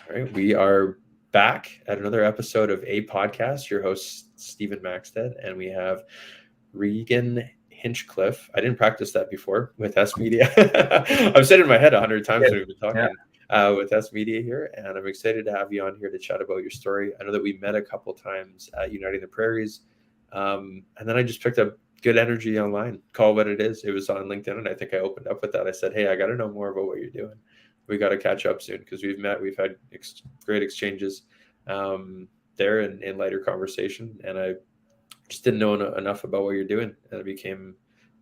All right, we are back at another episode of A Podcast. Your host, Stephen Maxted, and we have Regan Hinchcliffe. I didn't practice that before with sMedia. I've said it in my head 100 times when we've been talking with sMedia here, and I'm excited to have you on here to chat about your story. I know that we met a couple times at Uniting the Prairies, and then I just picked up good energy online. Call it what it is. It was on LinkedIn, and I think I opened up with that. I said, hey, I got to know more about what you're doing. We got to catch up soon because we've had great exchanges there in lighter conversation, and I just didn't know enough about what you're doing, and it became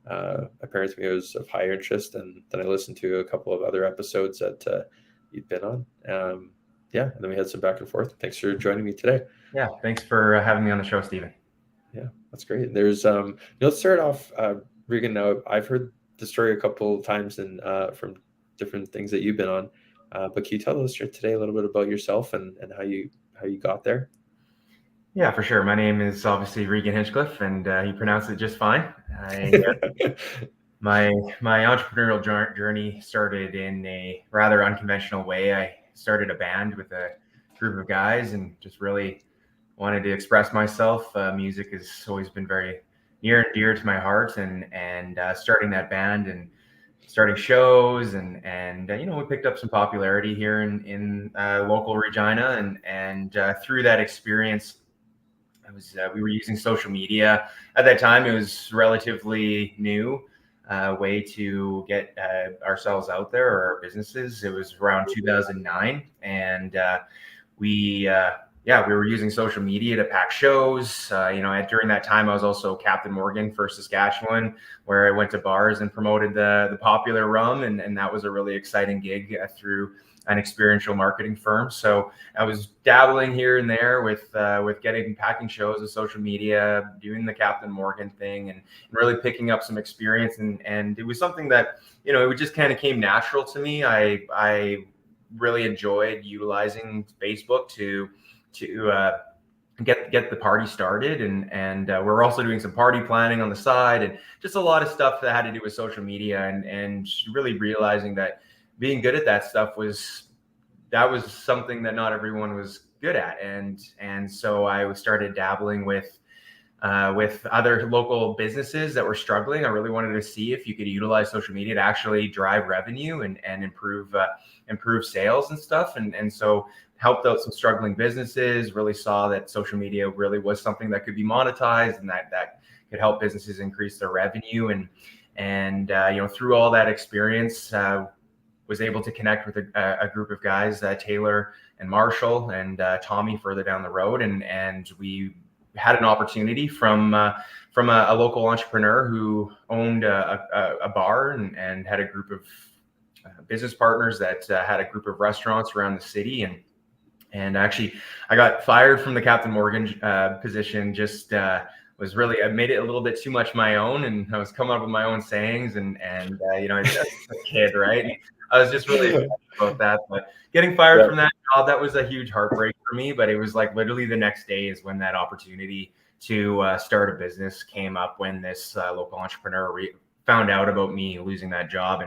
apparent to me it was of high interest. And then I listened to a couple of other episodes that you'd been on. And then we had some back and forth. Thanks for joining me today. Yeah, thanks for having me on the show, Stephen. Yeah, that's great. There's let's start off, Regan. Now I've heard the story a couple of times and from different things that you've been on, but can you tell the listener today a little bit about yourself and how you got there? Yeah, for sure. My name is obviously Regan Hinchcliffe, and you pronounced it just fine. My entrepreneurial journey started in a rather unconventional way. I started a band with a group of guys and just really wanted to express myself. Music has always been very near and dear to my heart, and starting that band and starting shows and we picked up some popularity here in local Regina, and through that experience, we were using social media at that time. It was relatively new way to get ourselves out there, or our businesses. It was around 2009, and we were using social media to pack shows. During that time, I was also Captain Morgan for Saskatchewan, where I went to bars and promoted the popular rum, and that was a really exciting gig through an experiential marketing firm. So I was dabbling here and there with packing shows with social media, doing the Captain Morgan thing, and really picking up some experience. And it was something that, it just kind of came natural to me. I really enjoyed utilizing Facebook to get the party started, and we're also doing some party planning on the side, and just a lot of stuff that had to do with social media, and really realizing that being good at that stuff was something that not everyone was good at, and so I started dabbling with other local businesses that were struggling. I really wanted to see if you could utilize social media to actually drive revenue and improve sales and stuff, and so helped out some struggling businesses. Really saw that social media really was something that could be monetized, and that could help businesses increase their revenue, and through all that experience, was able to connect with a group of guys, Taylor and Marshall and Tommy further down the road, and we had an opportunity from a local entrepreneur who owned a bar and had a group of business partners that had a group of restaurants around the city, and actually I got fired from the Captain Morgan position. Just was really, I made it a little bit too much my own, and I was coming up with my own sayings, and as a kid, right? I was just really excited about that. But getting fired from that job, that was a huge heartbreak for me. But it was like literally the next day is when that opportunity to start a business came up, when this local entrepreneur found out about me losing that job.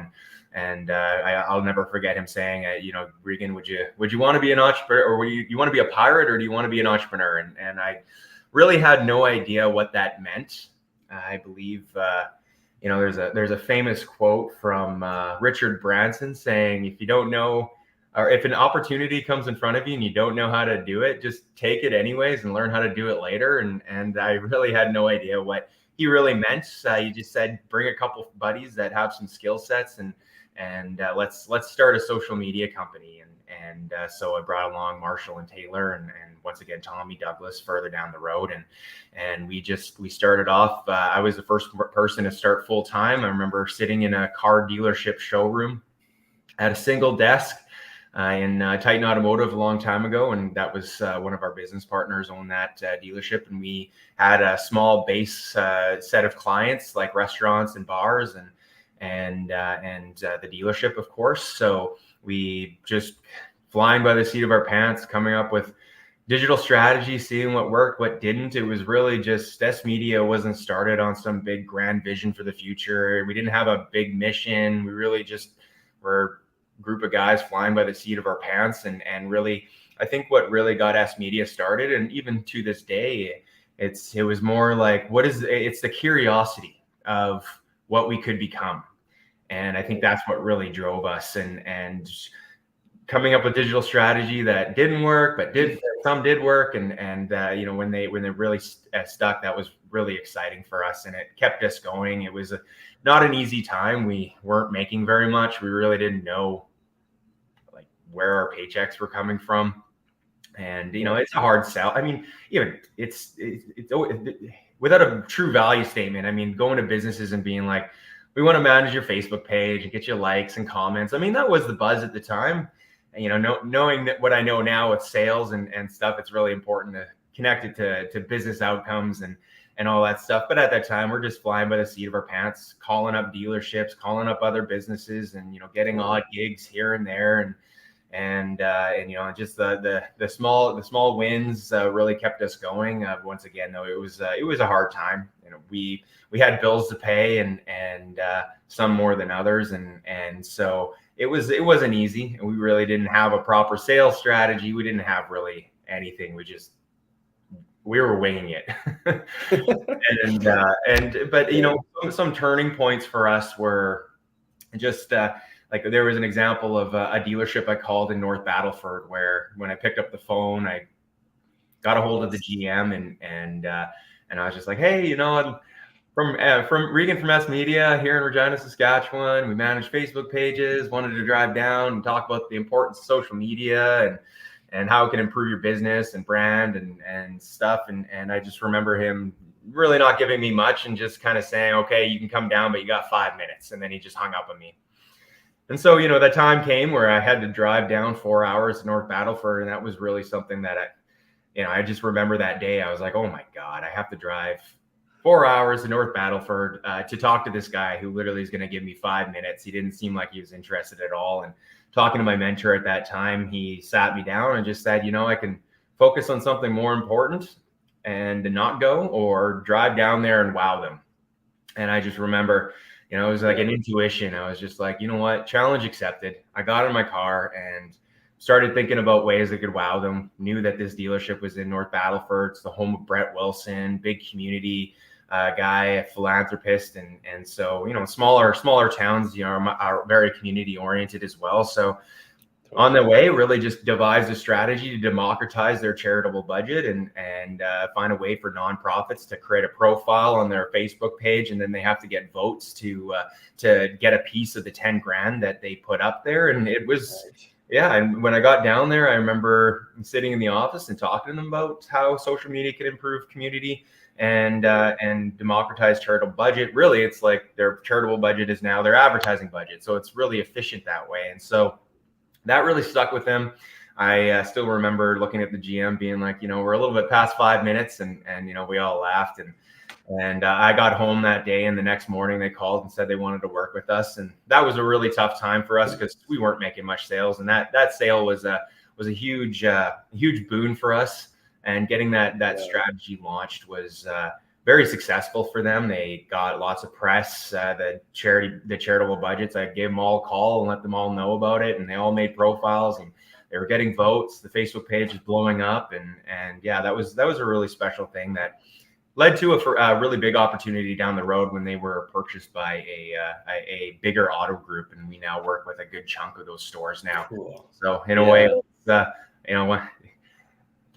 And I'll never forget him saying, Regan, would you want to be an entrepreneur, or you want to be a pirate, or do you want to be an entrepreneur? And I really had no idea what that meant. I believe, there's a famous quote from Richard Branson saying, if you don't know, or if an opportunity comes in front of you and you don't know how to do it, just take it anyways and learn how to do it later. And I really had no idea what he really meant. He just said, bring a couple buddies that have some skill sets, and let's start a social media company. And so I brought along Marshall and Taylor, and once again Tommy Douglas further down the road, and we started off. I was the first person to start full time. I remember sitting in a car dealership showroom at a single desk in Titan Automotive a long time ago, and that was one of our business partners owned that dealership, and we had a small base set of clients like restaurants and bars and the dealership, of course. So we just flying by the seat of our pants, coming up with digital strategy, seeing what worked, what didn't. It was really just, sMedia wasn't started on some big grand vision for the future. We didn't have a big mission. We really just were group of guys flying by the seat of our pants, and really, I think what really got sMedia started, and even to this day, it was more like, it's the curiosity of what we could become. And I think that's what really drove us, and coming up with digital strategy that didn't work, but some did work. And when they really stuck, that was really exciting for us, and it kept us going. It was not an easy time. We weren't making very much. We really didn't know like where our paychecks were coming from. And, it's a hard sell. I mean, even it's without a true value statement. I mean, going to businesses and being like, we want to manage your Facebook page and get you likes and comments. I mean, that was the buzz at the time. And, knowing that what I know now with sales and stuff, it's really important to connect it to business outcomes and all that stuff. But at that time, we're just flying by the seat of our pants, calling up dealerships, calling up other businesses, and, getting odd gigs here and there. And just the small wins really kept us going. Once again, though, it was a hard time. We had bills to pay, and some more than others, and so it wasn't easy. And we really didn't have a proper sales strategy. We didn't have really anything. We were winging it. But some turning points for us were just. Like there was an example of a dealership I called in North Battleford, where when I picked up the phone, I got a hold of the GM, and I was just like, hey, I'm from Regan from sMedia here in Regina, Saskatchewan. We manage Facebook pages. Wanted to drive down and talk about the importance of social media and how it can improve your business and brand and stuff. And I just remember him really not giving me much and just kind of saying, okay, you can come down, but you got 5 minutes. And then he just hung up on me. And so, that time came where I had to drive down 4 hours to North Battleford. And that was really something that I just remember that day. I was like, oh my God, I have to drive 4 hours to North Battleford to talk to this guy who literally is going to give me 5 minutes. He didn't seem like he was interested at all. And talking to my mentor at that time, he sat me down and just said, I can focus on something more important and not go, or drive down there and wow them. And I just remember, it was like an intuition. I was just like, you know what? Challenge accepted. I got in my car and started thinking about ways I could wow them. Knew that this dealership was in North Battleford. It's the home of Brett Wilson, big community guy, a philanthropist. And so, smaller towns, are very community oriented as well. So on the way, really just devised a strategy to democratize their charitable budget and find a way for nonprofits to create a profile on their Facebook page, and then they have to get votes to get a piece of the 10 grand that they put up there. And it was, yeah. And when I got down there, I remember sitting in the office and talking to them about how social media could improve community and democratize charitable budget. Really, it's like their charitable budget is now their advertising budget, so it's really efficient that way. And so that really stuck with him. I still remember looking at the GM being like, we're a little bit past 5 minutes, and we all laughed. And I got home that day, and the next morning they called and said they wanted to work with us. And that was a really tough time for us because we weren't making much sales. And that sale was a huge boon for us. And getting that strategy launched was very successful for them. They got lots of press, the charitable budgets. I gave them all a call and let them all know about it. And they all made profiles and they were getting votes. The Facebook page is blowing up. And yeah, that was a really special thing that led to a really big opportunity down the road when they were purchased by a bigger auto group. And we now work with a good chunk of those stores now. Cool. So in a way,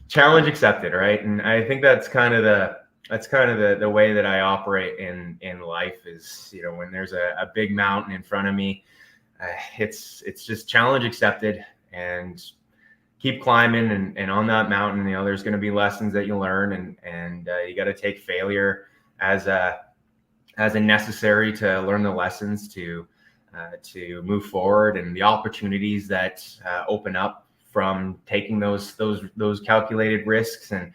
challenge accepted, right? And I think that's kind of the way that I operate in life is, when there's a big mountain in front of me, it's just challenge accepted and keep climbing. And on that mountain, there's going to be lessons that you learn, and you got to take failure as a necessary to learn the lessons to move forward, and the opportunities that open up from taking those calculated risks and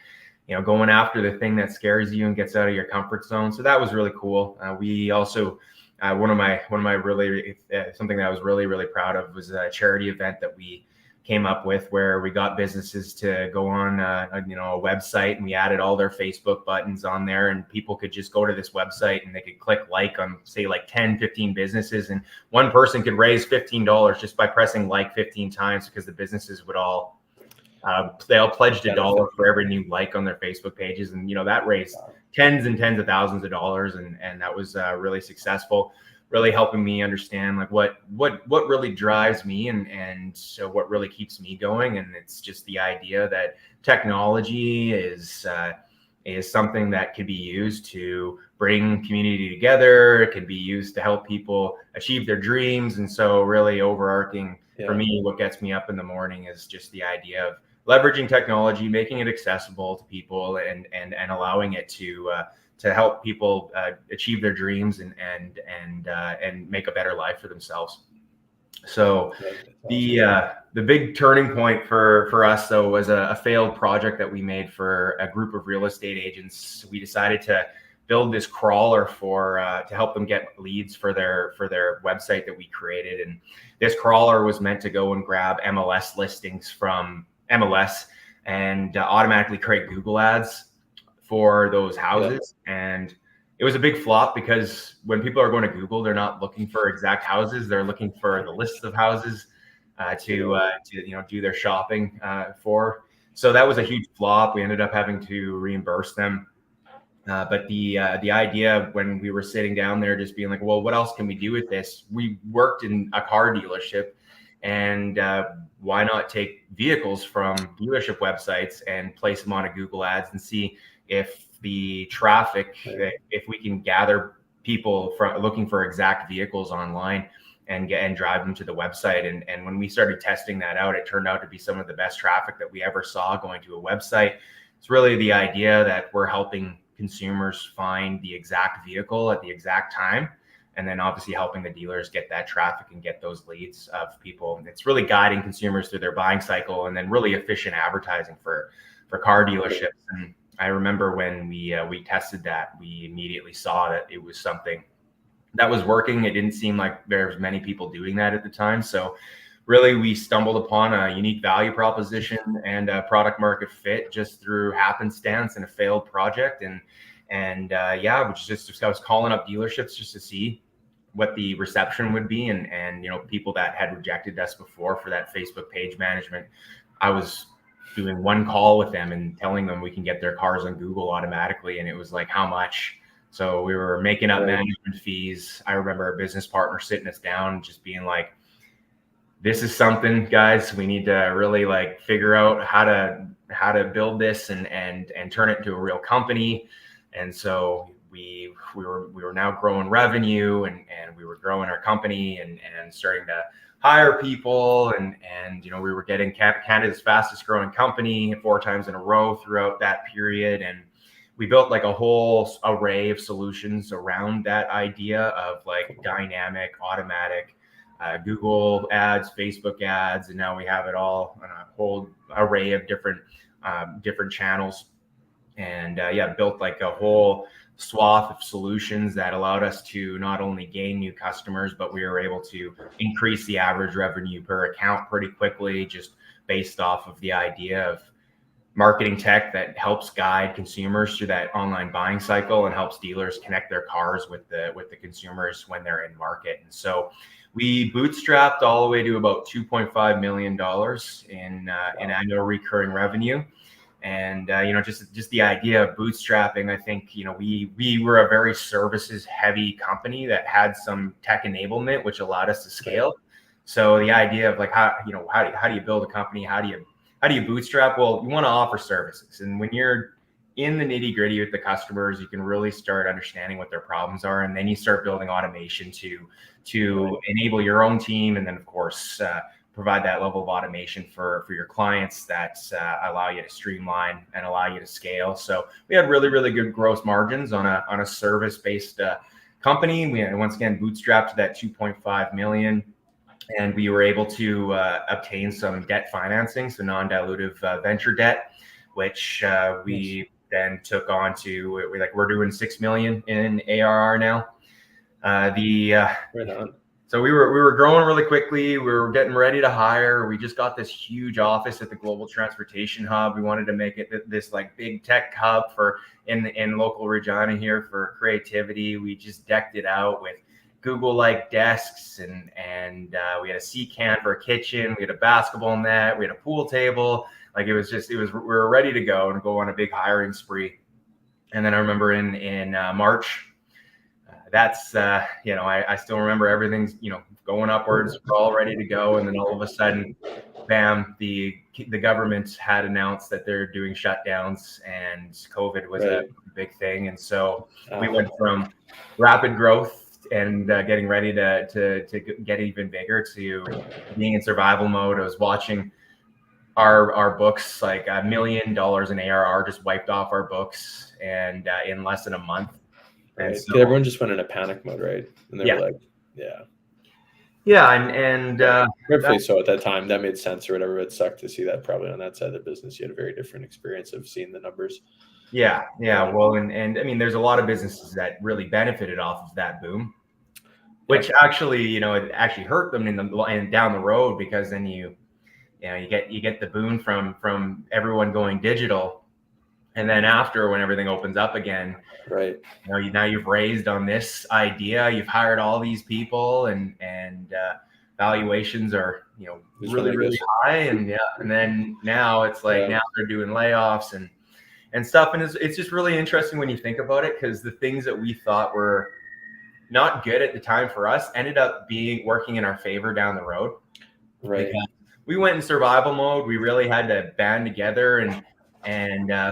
going after the thing that scares you and gets out of your comfort zone. So that was really cool. We also one of my really something that I was really proud of was a charity event that we came up with, where we got businesses to go on a website, and we added all their Facebook buttons on there, and people could just go to this website and they could click like on, say, like 10, 15 businesses, and one person could raise $15 just by pressing like 15 times, because the businesses would all they all pledged $1 for every new like on their Facebook pages, and that raised tens and tens of thousands of dollars, and that was really successful, really helping me understand like what really drives me, and so what really keeps me going. And it's just the idea that technology is something that can be used to bring community together. It can be used to help people achieve their dreams. And so really overarching for me, what gets me up in the morning is just the idea of leveraging technology, making it accessible to people, and allowing it to help people achieve their dreams and make a better life for themselves. So the big turning point for us, though, was a failed project that we made for a group of real estate agents. We decided to build this crawler to help them get leads for their website that we created. And this crawler was meant to go and grab MLS listings from MLS and automatically create Google ads for those houses. And it was a big flop, because when people are going to Google, they're not looking for exact houses. They're looking for the lists of houses to do their shopping for. So that was a huge flop. We ended up having to reimburse them. But the idea, when we were sitting down there just being like, well, what else can we do with this? We worked in a car dealership, and why not take vehicles from dealership websites and place them on a Google ads and see if the traffic, if we can gather people from looking for exact vehicles online and drive them to the website. And when we started testing that out, it turned out to be some of the best traffic that we ever saw going to a website. It's really the idea that we're helping consumers find the exact vehicle at the exact time, and then obviously helping the dealers get that traffic and get those leads of people. It's really guiding consumers through their buying cycle, and then really efficient advertising for car dealerships. And I remember when we tested that, we immediately saw that it was something that was working. It didn't seem like there was many people doing that at the time. So really, we stumbled upon a unique value proposition and a product market fit just through happenstance and a failed project. And I was calling up dealerships just to see what the reception would be, and people that had rejected us before for that Facebook page management. I was doing one call with them and telling them we can get their cars on Google automatically, and it was like, how much? So we were making up management fees. I remember a business partner sitting us down, just being like, this is something, guys, we need to really like figure out how to build this and turn it into a real company. And so we were now growing revenue, and we were growing our company and starting to hire people, and we were getting Canada's fastest growing company 4 times in a row throughout that period. And we built like a whole array of solutions around that idea of like dynamic, automatic Google ads, Facebook ads, and now we have it all on a whole array of different channels. And built like a whole swath of solutions that allowed us to not only gain new customers, but we were able to increase the average revenue per account pretty quickly, just based off of the idea of marketing tech that helps guide consumers through that online buying cycle and helps dealers connect their cars with the consumers when they're in market. And so we bootstrapped all the way to about $2.5 million in annual recurring revenue. And just the idea of bootstrapping, I think we were a very services heavy company that had some tech enablement, which allowed us to scale. So the idea of like how do you build a company? How do you bootstrap? Well, you want to offer services, and when you're in the nitty gritty with the customers, you can really start understanding what their problems are, and then you start building automation to enable your own team, and then of course provide that level of automation for your clients that allow you to streamline and allow you to scale. So we had really, really good gross margins on a service-based company. We once again bootstrapped to that 2.5 million, and we were able to obtain some debt financing, so non-dilutive venture debt, which we then took on to we're doing 6 million in ARR now. Right on. So we were growing really quickly. We were getting ready to hire. We just got this huge office at the Global Transportation Hub. We wanted to make it this like big tech hub for in local Regina here for creativity. We just decked it out with Google-like desks and we had a sea can for a kitchen. We had a basketball net. We had a pool table. Like we were ready to go and go on a big hiring spree. And then I remember in March. That's I still remember everything's going upwards. We're all ready to go, and then all of a sudden, bam! The government had announced that they're doing shutdowns, and COVID was a big thing. And so we went from rapid growth and getting ready to get even bigger to being in survival mode. I was watching our books, like $1 million in ARR just wiped off our books, and in less than a month. Right. So everyone just went in a panic mode, right? And they were like, and rightfully so at that time. That made sense or whatever. It sucked to see that probably on that side of the business. You had a very different experience of seeing the numbers. Yeah. Well, and I mean, there's a lot of businesses that really benefited off of that boom, which actually, it actually hurt them and down the road, because then you get the boon from everyone going digital. And then after, when everything opens up again, right? Now you've raised on this idea, you've hired all these people, and valuations are really high, and then now it's like now they're doing layoffs and stuff, and it's just really interesting when you think about it, because the things that we thought were not good at the time for us ended up working in our favor down the road. Right. Because we went in survival mode. We really had to band together and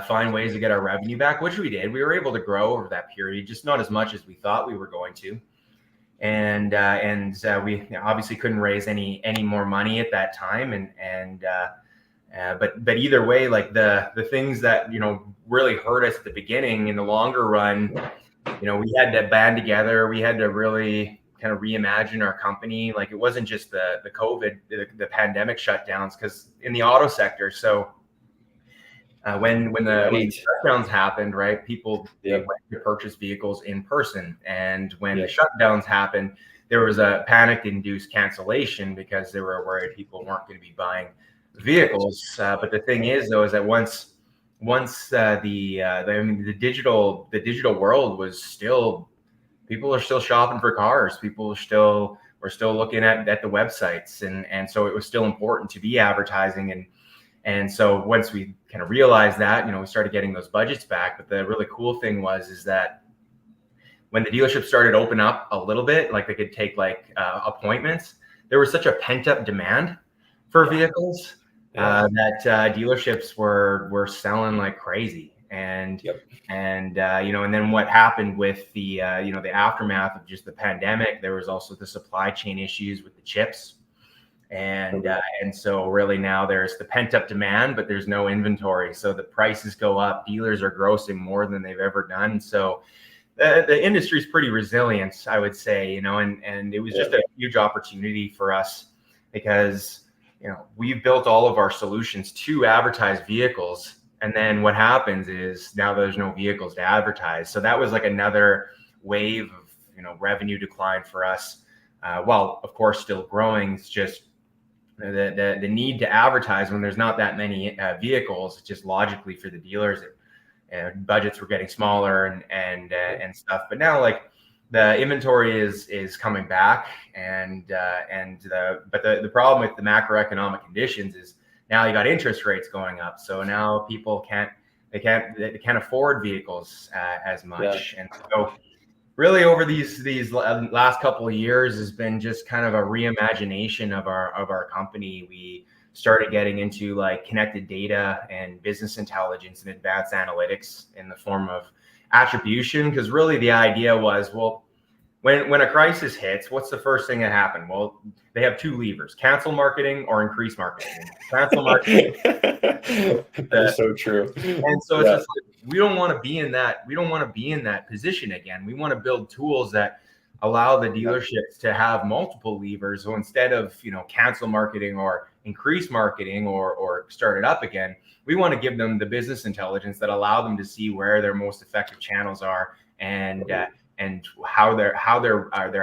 find ways to get our revenue back, which we did. We were able to grow over that period, just not as much as we thought we were going to. And we obviously couldn't raise any more money at that time. But either way, like the things that, really hurt us at the beginning, in the longer run, we had to band together. We had to really kind of reimagine our company. Like, it wasn't just the COVID, the pandemic shutdowns, because in the auto sector. So when the shutdowns happened, right, people went to purchase vehicles in person. And when the shutdowns happened, there was a panic-induced cancellation because they were worried people weren't going to be buying vehicles. But the thing is, though, is that once the digital world was still, people are still shopping for cars. People were still looking at the websites, and so it was still important to be advertising. And so once we kind of realized that, we started getting those budgets back. But the really cool thing is that when the dealership started to open up a little bit, like they could take appointments, there was such a pent up demand for vehicles that dealerships were selling like crazy. And and then what happened with the the aftermath of just the pandemic, there was also the supply chain issues with the chips. And so really now there's the pent up demand, but there's no inventory. So the prices go up. Dealers are grossing more than they've ever done. So the industry is pretty resilient, I would say, and it was just a huge opportunity for us, because, we've built all of our solutions to advertise vehicles. And then what happens is now there's no vehicles to advertise. So that was like another wave of, revenue decline for us. While of course still growing. It's just the need to advertise when there's not that many vehicles, just logically for the dealers, budgets were getting smaller and stuff. But now, like, the inventory is coming back, but the problem with the macroeconomic conditions is now you got interest rates going up, so now people can't afford vehicles as much. And so really over these last couple of years has been just kind of a reimagination of our company. We started getting into like connected data and business intelligence and advanced analytics in the form of attribution, because really the idea was, well, when a crisis hits, what's the first thing that happened? Well, they have two levers: cancel marketing or increase marketing. Cancel marketing. That's so true. And so it's just like, we don't want to be in that. We don't want to be in that position again. We want to build tools that allow the dealerships to have multiple levers. So instead of, cancel marketing or increase marketing or start it up again, we want to give them the business intelligence that allow them to see where their most effective channels are and how their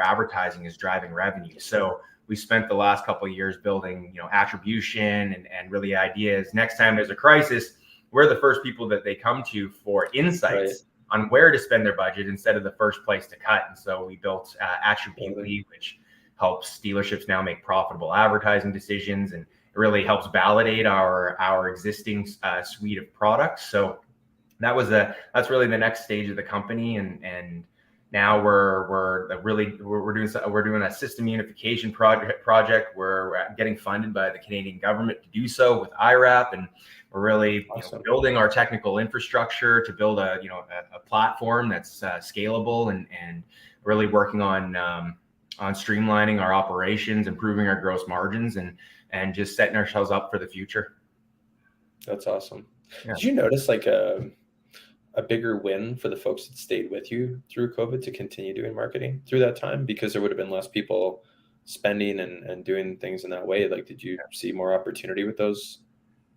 advertising is driving revenue. So we spent the last couple of years building, attribution and really ideas. Next time there's a crisis, we're the first people that they come to for insights on where to spend their budget instead of the first place to cut. And so we built Attributely, which helps dealerships now make profitable advertising decisions, and it really helps validate our existing suite of products. So that's really the next stage of the company, and now we're doing a system unification project. We're getting funded by the Canadian government to do so with IRAP, and we're really building our technical infrastructure to build a platform that's scalable, and really working on streamlining our operations, improving our gross margins, and just setting ourselves up for the future. That's awesome. Yeah. Did you notice like a bigger win for the folks that stayed with you through COVID to continue doing marketing through that time, because there would have been less people spending and doing things in that way? Like, did you see more opportunity with those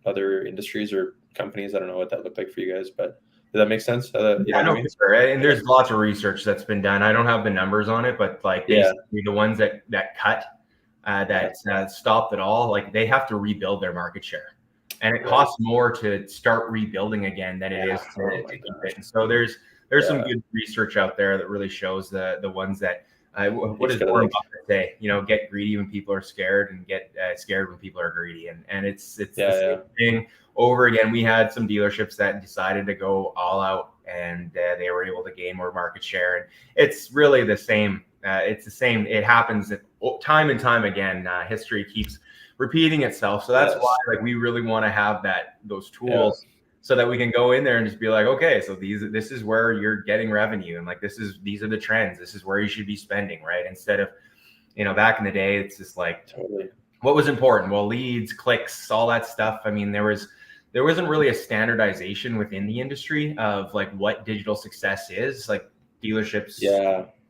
other industries or companies? I don't know what that looked like for you guys, but did that make sense? Sure. And there's lots of research that's been done. I don't have the numbers on it, but like basically the ones that cut, stopped it all, like they have to rebuild their market share. And it costs more to start rebuilding again than it is to keep it. And so there's some good research out there that really shows the ones that what does Warren Buffett say? Get greedy when people are scared, and get scared when people are greedy. And it's the same thing over again. We had some dealerships that decided to go all out, and they were able to gain more market share. And it's really the same. It's the same. It happens time and time again. History keeps repeating itself. So that's why we really want to have those tools so that we can go in there and just be like, okay, so this is where you're getting revenue, and these are the trends. This is where you should be spending, right? Instead of, back in the day, it's just like what was important? Well, leads, clicks, all that stuff. I mean, there wasn't really a standardization within the industry of like what digital success is. Like dealerships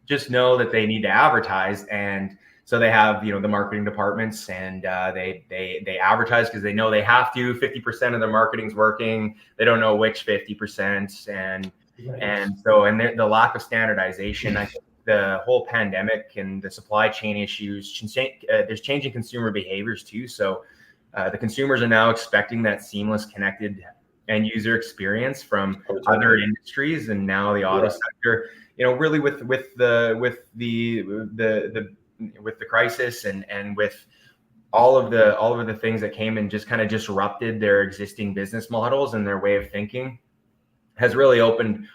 just know that they need to advertise, and so they have, the marketing departments, and they advertise because they know they have to. 50% of their marketing's working. They don't know which 50%, and the lack of standardization. I think the whole pandemic and the supply chain issues, there's changing consumer behaviors too. So the consumers are now expecting that seamless, connected end user experience from other industries, and now the auto sector. Really with the crisis and with all of the things that came and just kind of disrupted their existing business models and their way of thinking, has really opened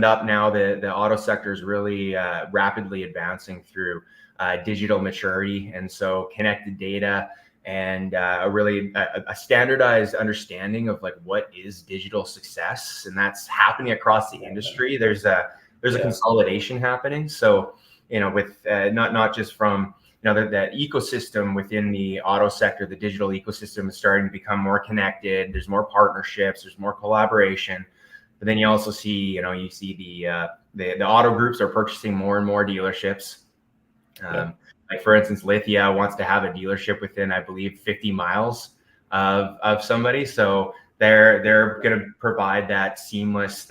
up. Now the auto sector is really rapidly advancing through digital maturity, and so connected data and a standardized understanding of like what is digital success, and that's happening across the industry. There's a consolidation happening. So with not just from that ecosystem within the auto sector, the digital ecosystem is starting to become more connected. There's more partnerships, there's more collaboration. But then you also see, the auto groups are purchasing more and more dealerships. Like for instance, Lithia wants to have a dealership within, I believe, 50 miles of somebody. So they're going to provide that seamless,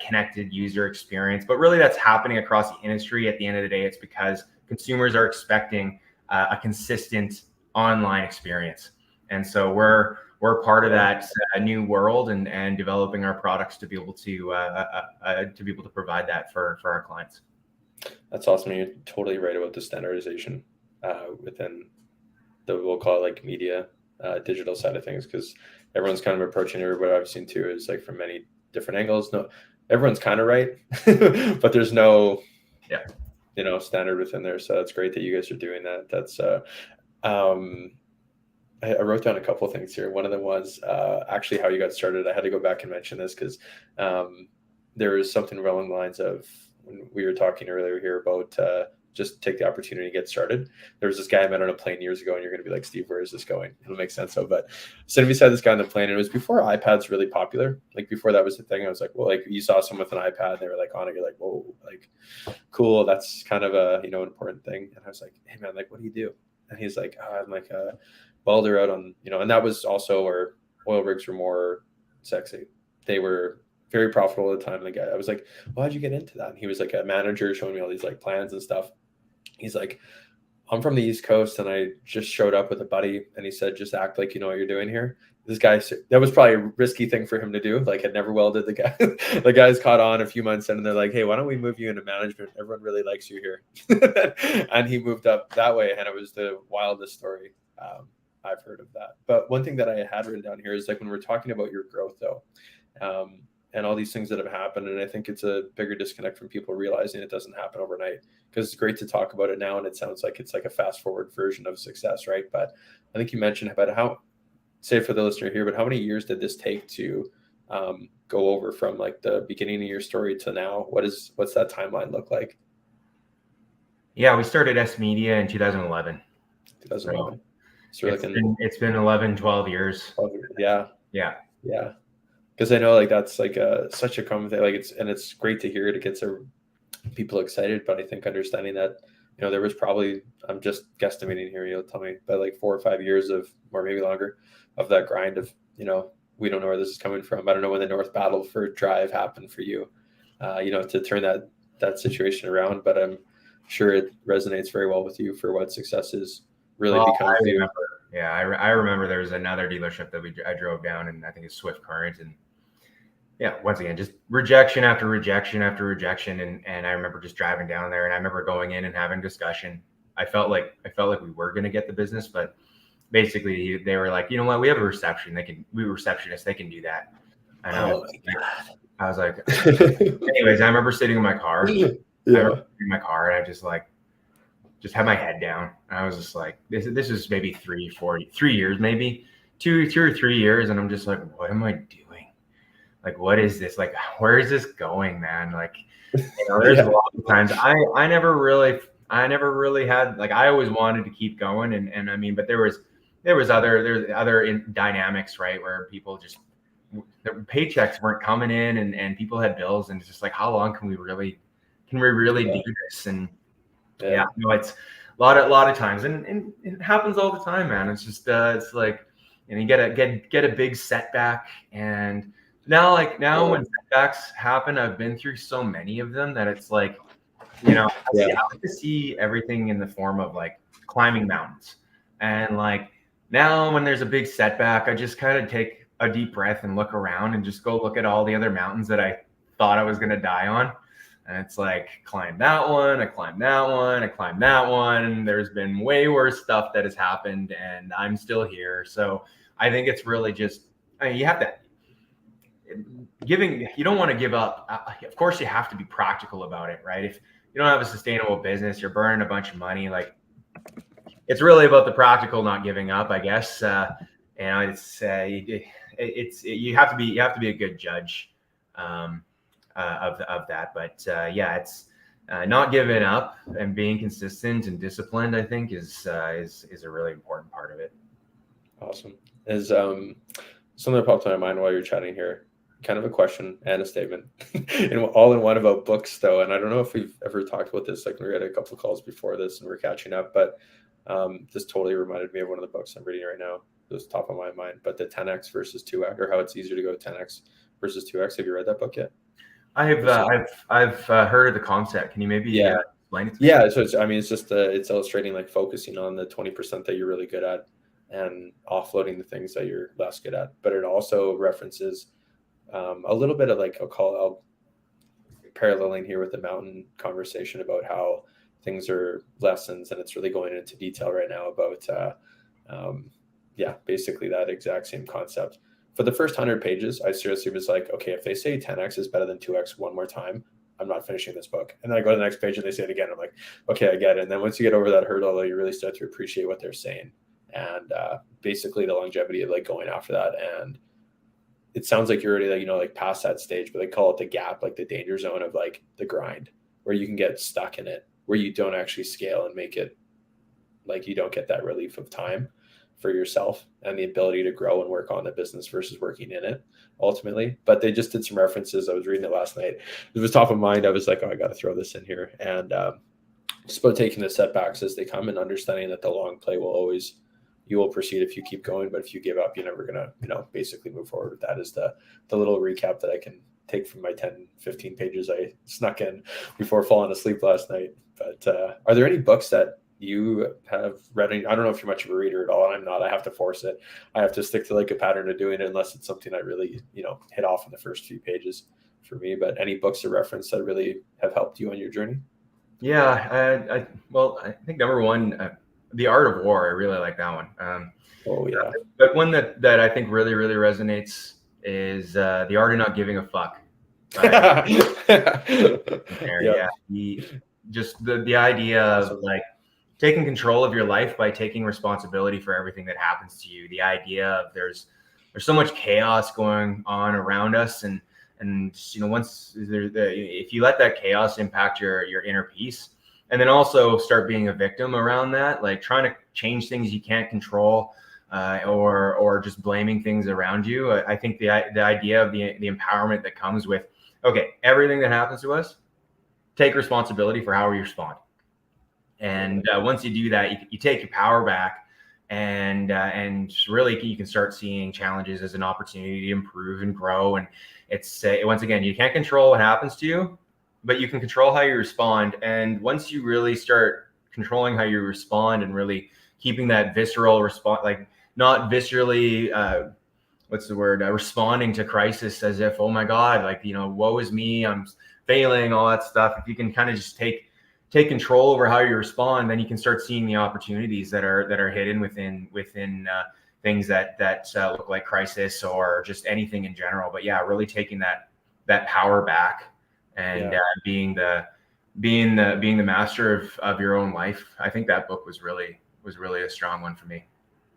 connected user experience. But really, that's happening across the industry. At the end of the day, it's because consumers are expecting a consistent online experience, and so we're part of that new world and developing our products to be able to provide that for our clients. That's awesome. You're totally right about the standardization within we'll call it like media, digital side of things, because everyone's kind of approaching it. What I've seen too is like from many different angles. No, everyone's kind of right, but there's no, standard within there. So it's great that you guys are doing that. That's, I wrote down a couple of things here. One of them was actually how you got started. I had to go back and mention this because there was something along the lines of when we were talking earlier here about just take the opportunity to get started. There was this guy I met on a plane years ago, and you're going to be like, Steve, where is this going? It'll make sense. But sitting beside this guy on the plane, and it was before iPads really popular. Like before that was the thing. I was like, well, like you saw someone with an iPad, and they were like on it. You're like, whoa, like cool. That's kind of a, an important thing. And I was like, hey man, like, what do you do? And he's like, I'm like a welder out on, and that was also where oil rigs were more sexy. They were very profitable at the time. The guy, I was like, well, how'd you get into that? And he was like a manager showing me all these like plans and stuff. He's like, I'm from the East Coast and I just showed up with a buddy, and he said, just act like you know what you're doing here. This guy, that was probably a risky thing for him to do. Like, had never welded the guy. The guy's caught on a few months in, and they're like, hey, why don't we move you into management? Everyone really likes you here. And he moved up that way. And it was the wildest story I've heard of that. But one thing that I had written down here is like when we're talking about your growth though, and all these things that have happened. And I think it's a bigger disconnect from people realizing it doesn't happen overnight, because it's great to talk about it now. And it sounds like it's like a fast forward version of success, right? But I think you mentioned about how, say for the listener here, but how many years did this take to go over from like the beginning of your story to now? What's that timeline look like? Yeah, we started sMedia in 2011. 2011. So it's been 11, 12 years. Yeah. Because I know like that's like such a common thing. Like it's great to hear it. It gets people excited. But I think understanding that, there was probably, I'm just guesstimating here, you'll tell me, but like 4 or 5 years of, or maybe longer, of that grind of, we don't know where this is coming from. I don't know when the North Battle for Drive happened for you, to turn that situation around. But I'm sure it resonates very well with you for what success is really becomes. I remember there was another dealership that I drove down, and I think it's Swift Current, and yeah, once again, just rejection after rejection after rejection. And I remember just driving down there, and I remember going in and having discussion. I felt like we were going to get the business, but basically they were like, you know what, we have a reception. We receptionists, they can do that. And I was like, anyways, I remember sitting in my car. Yeah. And I just had my head down. And I was just like, this is maybe 3 years, maybe 2 or 3 years. And I'm just like, what am I doing? Like, what is this? Like, where is this going, man? Like, there's a lot of times I never really had, like, I always wanted to keep going. And I mean, but there's other dynamics, right? Where people just, their paychecks weren't coming in, and people had bills, and it's just like, how long can we really do this? And it's a lot of times, and it happens all the time, man. It's just it's like, you get a big setback, and now when setbacks happen, I've been through so many of them that it's like, I like to see everything in the form of like climbing mountains. And like now when there's a big setback, I just kind of take a deep breath and look around and just go look at all the other mountains that I thought I was going to die on. And it's like, climb that one, I climbed that one, I climbed that one. There's been way worse stuff that has happened, and I'm still here. So I think it's really just, you have to, you don't want to give up. Of course, you have to be practical about it, right? If you don't have a sustainable business, you're burning a bunch of money. Like, it's really about the practical, not giving up, I guess. It's you have to be a good judge of that. But it's not giving up and being consistent and disciplined, I think, is a really important part of it. Awesome. Is something that popped in my mind while you're chatting here, kind of a question and a statement, all in one about books though. And I don't know if we've ever talked about this, like we had a couple of calls before this and we're catching up, but this totally reminded me of one of the books I'm reading right now. It was top of my mind, but the 10X versus 2X, or how it's easier to go 10X versus 2X. Have you read that book yet? I've heard of the concept. Can you maybe explain it to me? Yeah. So it's just it's illustrating like focusing on the 20% that you're really good at and offloading the things that you're less good at. But it also references a little bit of like, I'll paralleling here with the mountain conversation about how things are lessons, and it's really going into detail right now about basically that exact same concept. For the first 100 pages, I seriously was like, okay, if they say 10X is better than 2X one more time, I'm not finishing this book. And then I go to the next page and they say it again. I'm like, okay, I get it. And then once you get over that hurdle, you really start to appreciate what they're saying. And basically the longevity of like going after that. And it sounds like you're already like past that stage, but they call it the gap, like the danger zone of like the grind, where you can get stuck in it, where you don't actually scale and make it, like you don't get that relief of time for yourself and the ability to grow and work on the business versus working in it ultimately. But they just did some references. I was reading it last night. It was top of mind. I was like, oh, I got to throw this in here. And just about taking the setbacks as they come and understanding that the long play will always you will proceed if you keep going, but if you give up, you're never gonna, basically move forward with that. Is the little recap that I can take from my 10-15 pages I snuck in before falling asleep last night. But are there any books that you have read? I don't know if you're much of a reader at all, and I'm not. I have to force it. I have to stick to like a pattern of doing it unless it's something I really, hit off in the first few pages for me. But any books or reference that really have helped you on your journey? Yeah, I think number one, The Art of War. I really like that one. Oh yeah. But one that I think really, really resonates is The Art of Not Giving a Fuck. Yeah. The idea of like taking control of your life by taking responsibility for everything that happens to you. The idea of there's so much chaos going on around us, and once if you let that chaos impact your inner peace, and then also start being a victim around that, like trying to change things you can't control, or just blaming things around you. I think the idea of the empowerment that comes with, okay, everything that happens to us, take responsibility for how we respond. And once you do that, you take your power back, and really you can start seeing challenges as an opportunity to improve and grow. And it's once again, you can't control what happens to you, but you can control how you respond. And once you really start controlling how you respond and really keeping that visceral response, like not viscerally, responding to crisis as if, oh my God, like, woe is me, I'm failing, all that stuff. If you can kind of just take control over how you respond, then you can start seeing the opportunities that are hidden within things that look like crisis or just anything in general. But yeah, really taking that power back and being the master of your own life. I think that book was really a strong one for me.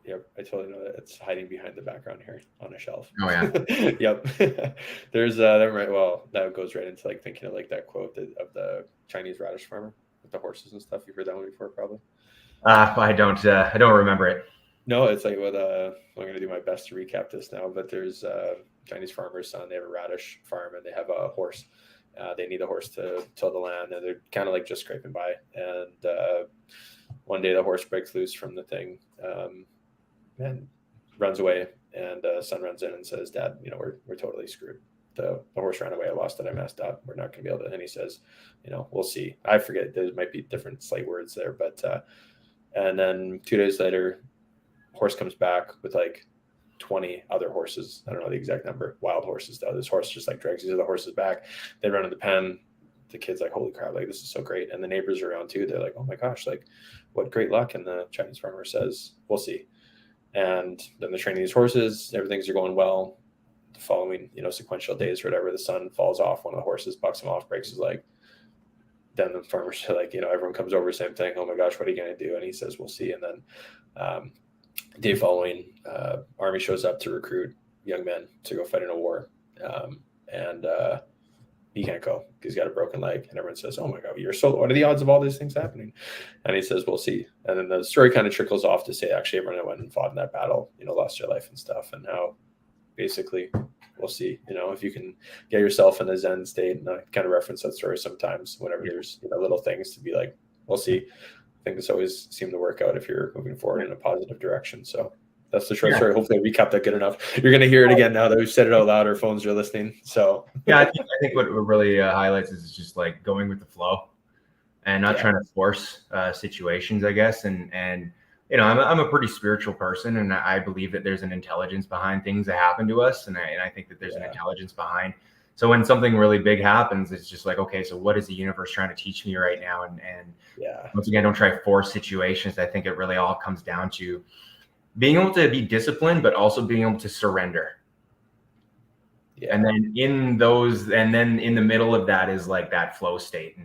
Yep, I totally know that. It's hiding behind the background here on a shelf. Oh yeah. Yep. There's that goes right into like thinking of like that quote of the Chinese radish farmer with the horses and stuff. You've heard that one before, probably. I don't remember it. No, it's like I'm gonna do my best to recap this now. But there's Chinese farmer's son. They have a radish farm and they have a horse. They need a horse to till the land, and they're kind of like just scraping by. And one day the horse breaks loose from the thing. And runs away, and son runs in and says, "Dad, we're totally screwed. The horse ran away. I lost it. I messed up. We're not going to be able to." And he says, "We'll see." I forget. There might be different slight words there, but and then 2 days later, horse comes back with like 20 other horses. I don't know the exact number. Wild horses. Though this horse just like drags these other horses back. They run in the pen. The kid's like, "Holy crap! Like this is so great." And the neighbors are around too. They're like, "Oh my gosh! Like what great luck!" And the Chinese farmer says, "We'll see." And then they're training these horses, everything's going well. The following, sequential days or whatever, the son falls off. One of the horses bucks him off, breaks his leg. Then the farmers are like, everyone comes over, same thing. "Oh my gosh, what are you going to do?" And he says, "We'll see." And then day following, army shows up to recruit young men to go fight in a war. And he can't go because he's got a broken leg. And everyone says, "Oh my God, you're so, what are the odds of all these things happening?" And he says, "We'll see." And then the story kind of trickles off to say, actually, everyone that went and fought in that battle, lost their life and stuff. And how basically we'll see, if you can get yourself in a Zen state. And I kind of reference that story sometimes whenever there's, little things to be like, we'll see. Things always seem to work out if you're moving forward in a positive direction. So that's the short story. Hopefully I recapped that good enough. You're going to hear it again now that we've said it out loud. Our phones are listening. So yeah, I think what really highlights is just like going with the flow and not trying to force situations, I guess. And I'm a pretty spiritual person, and I believe that there's an intelligence behind things that happen to us, and I think that there's an intelligence behind. So when something really big happens, it's just like, okay, so what is the universe trying to teach me right now? And once again, don't try to force situations. I think it really all comes down to being able to be disciplined, but also being able to surrender. Yeah. And then in the middle of that is like that flow state.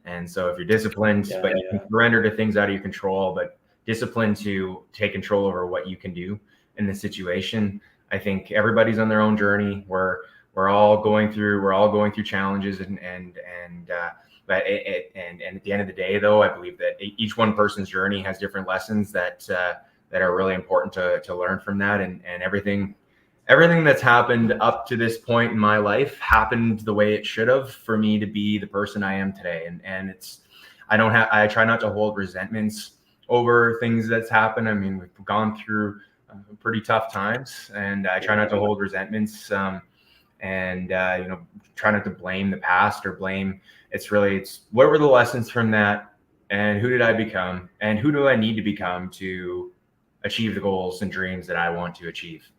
And so if you're disciplined, but you can surrender to things out of your control, but disciplined to take control over what you can do in the situation. I think everybody's on their own journey. We're all going through challenges and at the end of the day, though, I believe that each one person's journey has different lessons that are really important to learn from that. And everything that's happened up to this point in my life happened the way it should have for me to be the person I am today. And I try not to hold resentments over things that's happened. I mean, we've gone through pretty tough times, and I try not to hold resentments, and try not to blame the past or blame. It's what were the lessons from that, and who did I become, and who do I need to become to achieve the goals and dreams that I want to achieve.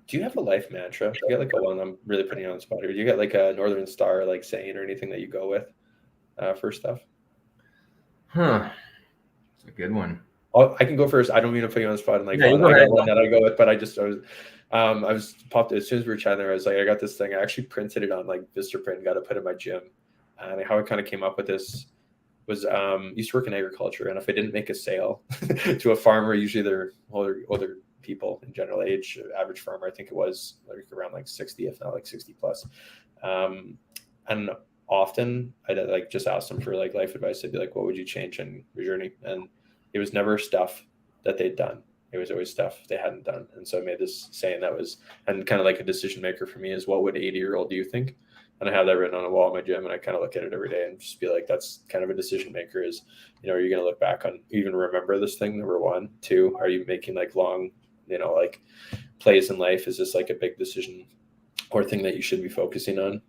Do you have a life mantra? Do you get like a one? I'm really putting you on the spot here. Do you get like a Northern Star like saying or anything that you go with for stuff? It's a good one. I can go first. I don't mean to put you on the spot. And like, yeah, I got one that I go with, but I was popped as soon as we were chatting there. I was like, I got this thing. I actually printed it on like Vistaprint, got to put it in my gym. And how I kind of came up with this was used to work in agriculture, and if I didn't make a sale to a farmer, usually they're older people in general age, average farmer, I think it was like around like 60, if not like 60 plus. And often I'd like just ask them for like life advice. I'd be like, what would you change in your journey? And it was never stuff that they'd done. It was always stuff they hadn't done. And so I made this saying that was, and kind of like a decision maker for me is, what would 80-year-old do you think? And I have that written on a wall in my gym, and I kind of look at it every day and just be like, that's kind of a decision maker is, are you going to look back on, even remember this thing? Number one. Two, are you making like long, like plays in life? Is this like a big decision or thing that you should be focusing on?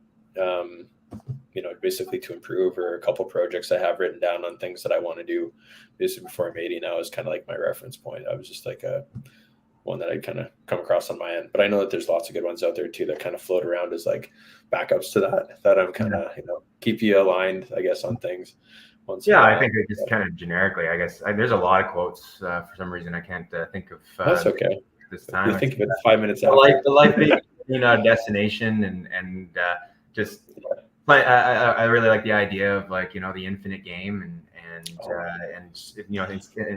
Basically to improve, or a couple projects I have written down on things that I want to do basically before I'm 80 now is kind of like my reference point. I was just like one that I kind of come across on my end, but I know that there's lots of good ones out there too that kind of float around as like backups to that I'm kind of, keep you aligned, I guess, on things. I think it just kind of generically, I guess there's a lot of quotes for some reason. I can't think of that's okay this time. You think of it 5 minutes after. The life destination and just I really like the idea of like, the infinite game and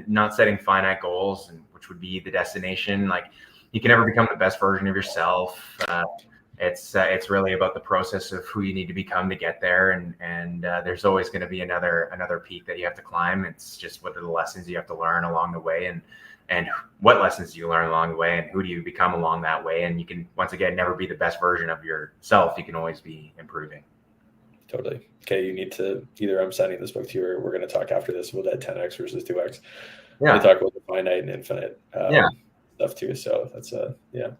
not setting finite goals, and which would be the destination. Like, you can never become the best version of yourself. It's really about the process of who you need to become to get there. And there's always going to be another peak that you have to climb. It's just, what are the lessons you have to learn along the way, and what lessons do you learn along the way, and who do you become along that way? And you can, once again, never be the best version of yourself. You can always be improving. Totally. Okay, you need to, either I'm sending this book to you, or we're going to talk after this about that 10x versus 2x. Yeah. We talk about the finite and infinite stuff too. So that's I feel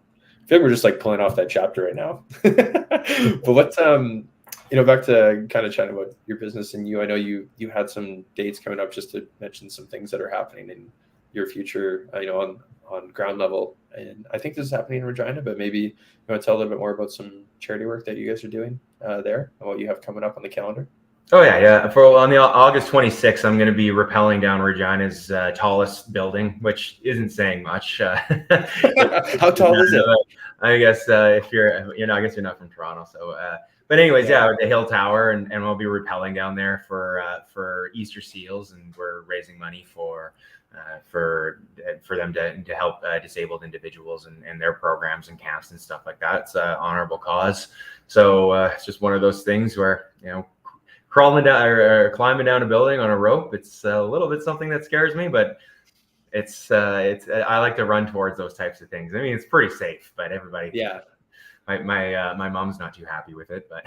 like we're just like pulling off that chapter right now. But what's back to kind of chatting about your business and you. I know you had some dates coming up, just to mention some things that are happening in your future, on ground level. And I think this is happening in Regina, but maybe you want to tell a little bit more about some charity work that you guys are doing there and what you have coming up on the calendar. Oh yeah. On the August 26th, I'm going to be rappelling down Regina's tallest building, which isn't saying much. How tall is it? I guess if you're, I guess you're not from Toronto, so. But anyways, the Hill Tower, and we'll be rappelling down there for Easter seals, and we're raising money for them to help disabled individuals and their programs and camps and stuff like that. It's an honorable cause. So it's just one of those things where, crawling down or climbing down a building on a rope, it's a little bit something that scares me, but it's I like to run towards those types of things. I mean, it's pretty safe, but everybody. Yeah. My mom's not too happy with it, but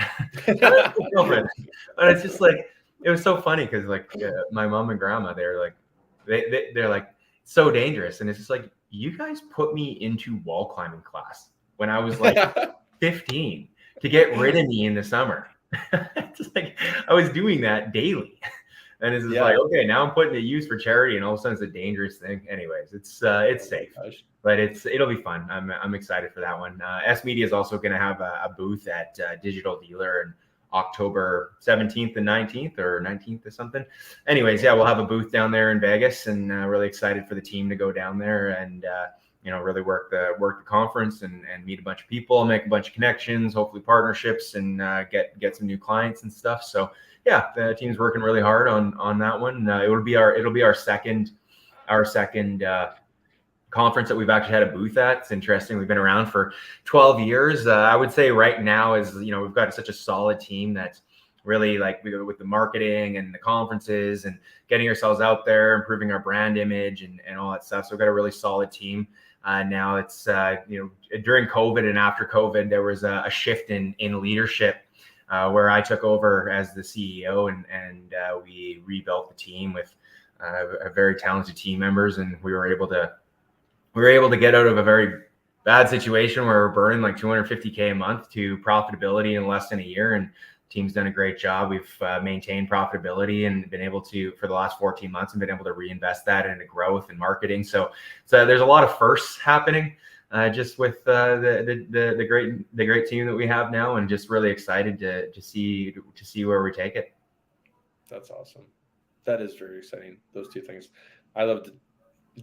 but it's just like, it was so funny because like my mom and grandma, they're like so dangerous, and it's just like, you guys put me into wall climbing class when I was like 15 to get rid of me in the summer. Just like, I was doing that daily, and it's just like, okay, now I'm putting it to use for charity, and all of a sudden it's a dangerous thing. Anyways, it's safe, but it'll be fun. I'm excited for that one. sMedia is also going to have a booth at Digital Dealer and October 17th and 19th or 19th or something. Anyways, we'll have a booth down there in Vegas, and really excited for the team to go down there and really work the conference and meet a bunch of people, make a bunch of connections, hopefully partnerships, and get some new clients and stuff. So the team's working really hard on that one. It'll be our second conference that we've actually had a booth at. It's interesting. We've been around for 12 years. I would say right now is, we've got such a solid team that's really like, with the marketing and the conferences and getting ourselves out there, improving our brand image and all that stuff. So we've got a really solid team. Now it's, during COVID and after COVID, there was a shift in leadership where I took over as the CEO and we rebuilt the team with very talented team members, and we were able to get out of a very bad situation where we're burning like $250K a month to profitability in less than a year. And team's done a great job. We've maintained profitability and been able to, for the last 14 months, and been able to reinvest that into growth and marketing. So there's a lot of firsts happening just with the great team that we have now, and just really excited to see where we take it. That's awesome. That is very exciting. Those two things. I love to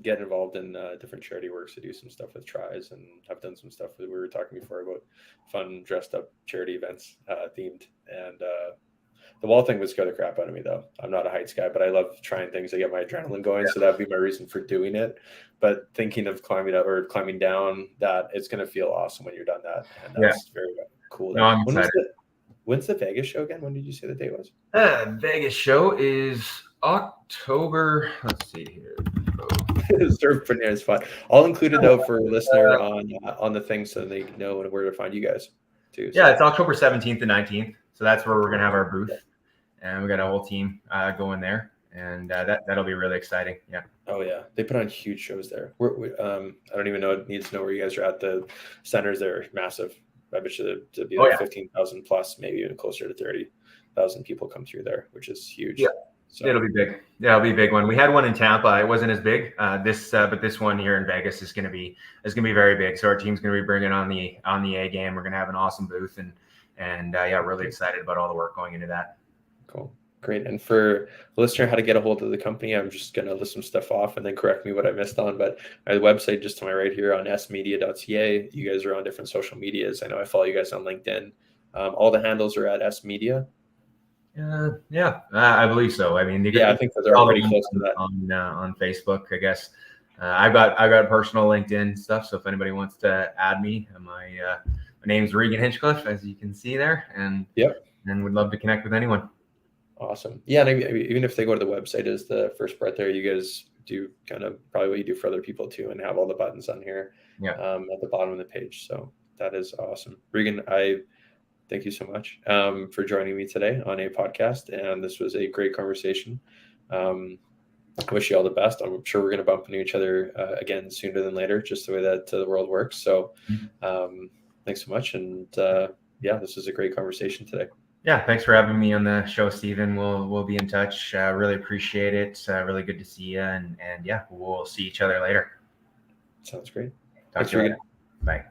get involved in different charity works, to do some stuff with Tries, and I've done some stuff that we were talking before about fun dressed up charity events themed. And the wall thing would scare the crap out of me, though. I'm not a heights guy, but I love trying things to get my adrenaline going. Yeah. So that'd be my reason for doing it. But thinking of climbing up or climbing down, that it's going to feel awesome when you're done that. And that's very cool. No, I'm excited. When's the Vegas show again? When did you say the date was? Vegas show is October. Let's see here. Surf Bananas fun. I'll include it though for a listener on the thing, so they know where to find you guys too. So. Yeah, it's October 17th and 19th. So that's where we're gonna have our booth, and we got a whole team going there, and that'll be really exciting. Yeah. Oh yeah, they put on huge shows there. I don't even need to know where you guys are at. The centers there are massive. I bet you to be like 15,000 plus, maybe even closer to 30,000 people come through there, which is huge. Yeah. So. It'll be big. Yeah, it'll be a big one. We had one in Tampa. It wasn't as big. But this one here in Vegas is gonna be very big. So our team's gonna be bringing on the A game. We're gonna have an awesome booth, and really excited about all the work going into that. Cool, great. And for the listener, how to get a hold of the company, I'm just gonna list some stuff off and then correct me what I missed on. But the website just to my right here on smedia.ca. You guys are on different social medias. I know I follow you guys on LinkedIn. All the handles are at sMedia. I believe so. I mean, I think that they're all pretty close to that on Facebook. I guess I've got personal LinkedIn stuff. So if anybody wants to add me, my name's Regan Hinchcliffe, as you can see there, and would love to connect with anyone. Awesome. Yeah, and even if they go to the website, is the first part there, you guys do kind of probably what you do for other people too, and have all the buttons on here at the bottom of the page. So that is awesome. Regan, thank you so much for joining me today on a podcast. And this was a great conversation. I wish you all the best. I'm sure we're going to bump into each other again sooner than later, just the way that the world works. So thanks so much. And this was a great conversation today. Yeah, thanks for having me on the show, Stephen. We'll be in touch. Really appreciate it. Really good to see you. And we'll see each other later. Sounds great. Talk to you later. Bye.